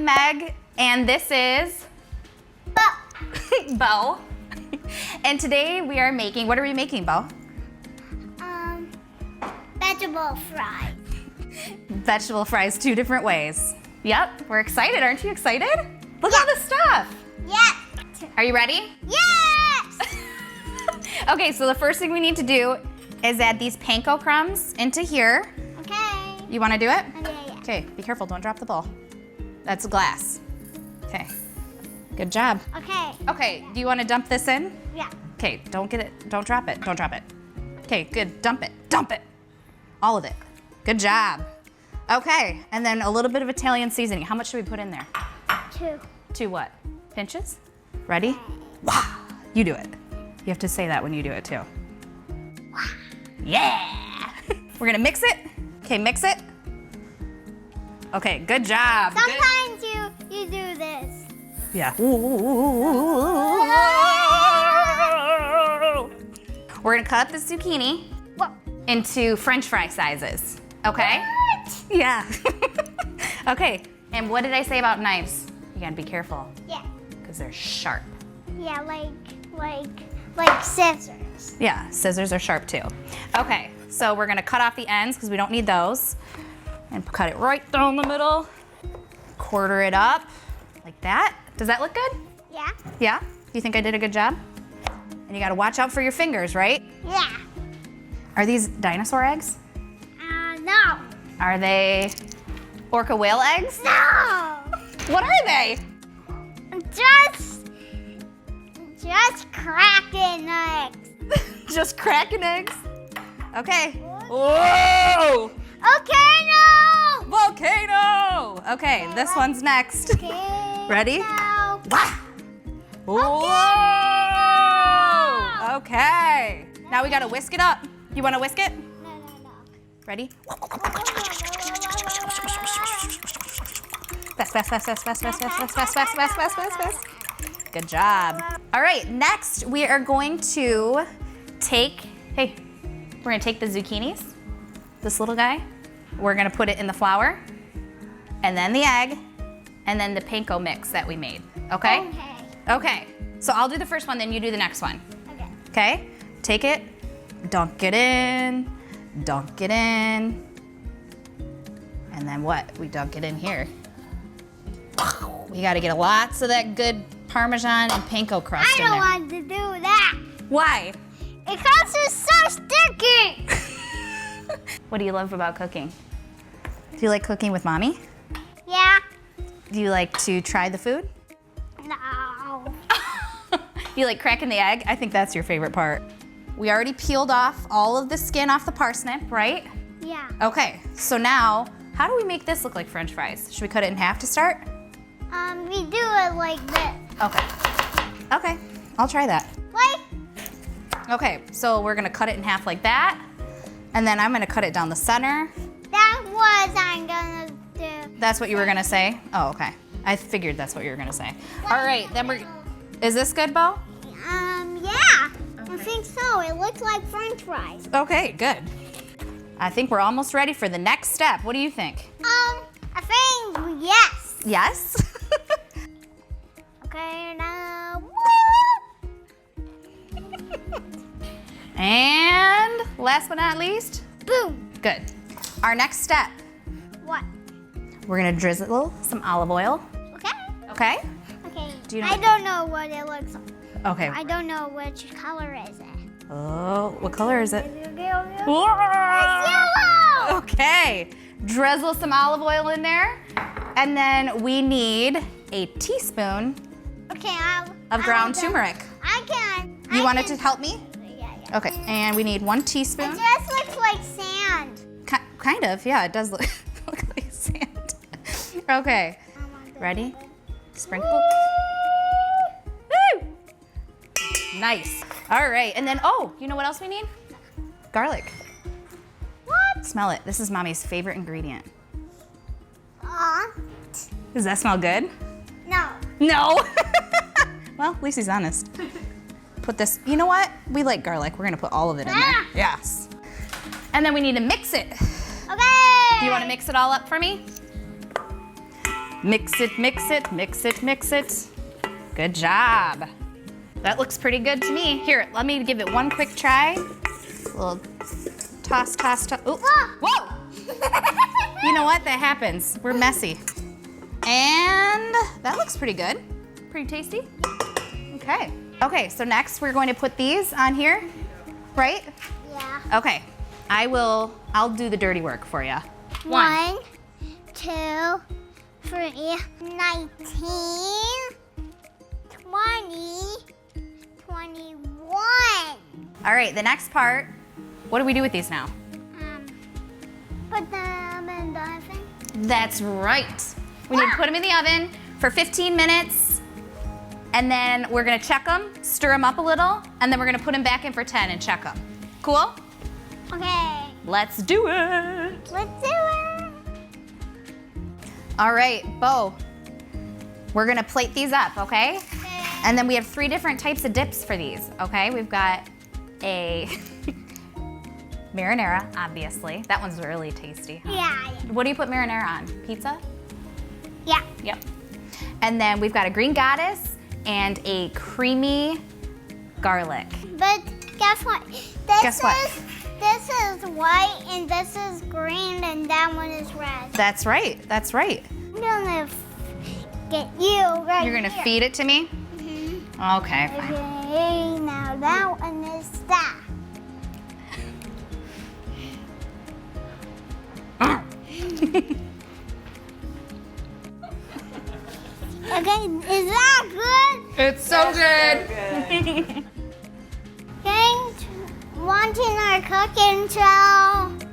Meg, and this is Beau. And today we are making, what are we making, Beau? Vegetable fries. Vegetable fries 2 different ways. Yep, we're excited. Aren't you excited? Look at all the stuff. Yes. Are you ready? Yes. Okay, so the first thing we need to do is add these panko crumbs into here. Okay. You want to do it? Okay, yeah. Okay, be careful, don't drop the bowl. That's glass. Okay, good job. Okay. Okay, do you want to dump this in? Yeah. Okay, don't get it, don't drop it, don't drop it. Okay, good, dump it, dump it. All of it, good job. Okay, and then a little bit of Italian seasoning. How much should we put in there? 2. 2 what? Pinches? Ready? Wow, you do it. You have to say that when you do it too. Yeah! We're gonna mix it. Okay, mix it. Okay, good job. Sometimes you do this. Yeah. We're gonna cut up the zucchini into French fry sizes. Okay? What? Yeah. Okay, and what did I say about knives? You gotta be careful, Yeah. because they're sharp. Yeah, like scissors. Yeah, scissors are sharp too. Okay, so we're gonna cut off the ends because we don't need those. And cut it right down the middle. Quarter it up, like that. Does that look good? Yeah. Yeah? You think I did a good job? And you gotta watch out for your fingers, right? Yeah. Are these dinosaur eggs? No. Are they orca whale eggs? No. What are they? Just cracking eggs. Just cracking eggs? Okay. Whoa! Okay, no. Volcano! Okay, this one's next. Okay. Ready? No. Wow! Whoa! Okay. Now we gotta whisk it up. You wanna whisk it? No. Ready? Fast. Good job. All right, next we are going to take, we're gonna take the zucchinis, this little guy. We're gonna put it in the flour, and then the egg, and then the panko mix that we made, okay? Okay, so I'll do the first one, then you do the next one. Okay. Okay, take it, dunk it in, and then what? We dunk it in here. We gotta get lots of that good Parmesan and panko crust I in don't there. want to do that. Why? Because it's so sticky. What do you love about cooking? Do you like cooking with mommy? Yeah. Do you like to try the food? No. You like cracking the egg? I think that's your favorite part. We already peeled off all of the skin off the parsnip, right? Yeah. Okay, so now, how do we make this look like French fries? Should we cut it in half to start? We do it like this. Okay, I'll try that. Like, Okay, so we're gonna cut it in half like that, and then I'm gonna cut it down the center. that's what I'm gonna do. That's what you were gonna say? Oh, okay. I figured that's what you were gonna say. All right, then is this good, Beau? Yeah. I think so. It looks like French fries. Okay, good. I think we're almost ready for the next step. What do you think? I think yes. Yes? Okay, now. And last but not least, Boom. good. Our next step, What? we're gonna drizzle some olive oil, Okay. okay? Okay. Do you know I don't know what it looks like. Okay. I don't know which color is it. Oh, what color is it? It's Whoa! yellow. Okay, drizzle some olive oil in there, and then we need a teaspoon Okay, of ground turmeric. I can. You wanted to help me? Yeah. Okay, and we need 1 It teaspoon. just looks like sand. Kind of, yeah, it does look like sand. Okay, ready? Sprinkle. Woo! Nice. All right, and then, oh, you know what else we need? Garlic. What? Smell it. This is Mommy's favorite ingredient. Aw. Does that smell good? No. No. Well, at least he's honest. Put this, you know what? We like garlic. We're gonna put all of it in there. Yes. And then we need to mix it. Okay. Do you wanna mix it all up for me? Mix it, mix it, mix it, mix it. Good job. That looks pretty good to me. Here, let me give it one quick try. A little toss, toss, toss. Ooh. Whoa! You know what? That happens. We're messy. And that looks pretty good. Pretty tasty. Okay. Okay, so next we're going to put these on here, right? Yeah. Okay. I'll do the dirty work for you. 1, 2, 3, 19, 20, 21. All right, the next part, what do we do with these now? Put them in the oven. That's right. We need to put them in the oven for 15 minutes, and then we're gonna check them, stir them up a little, and then we're gonna put them back in for 10 and check them. Cool? Okay. Let's do it. Let's do it. All right, Beau, we're gonna plate these up, okay? And then we have 3 different types of dips for these, okay? We've got a marinara, obviously. That one's really tasty. Huh? Yeah. What do you put marinara on? Pizza? Yeah. Yep. And then we've got a green goddess and a creamy garlic. But guess what? Guess what? This is white and this is green and that one is red. That's right, that's right. I'm gonna get you right You're gonna here. feed it to me? Okay, fine. Okay, now that one is that. Okay, is that good? It's so good. Wanting our cooking show.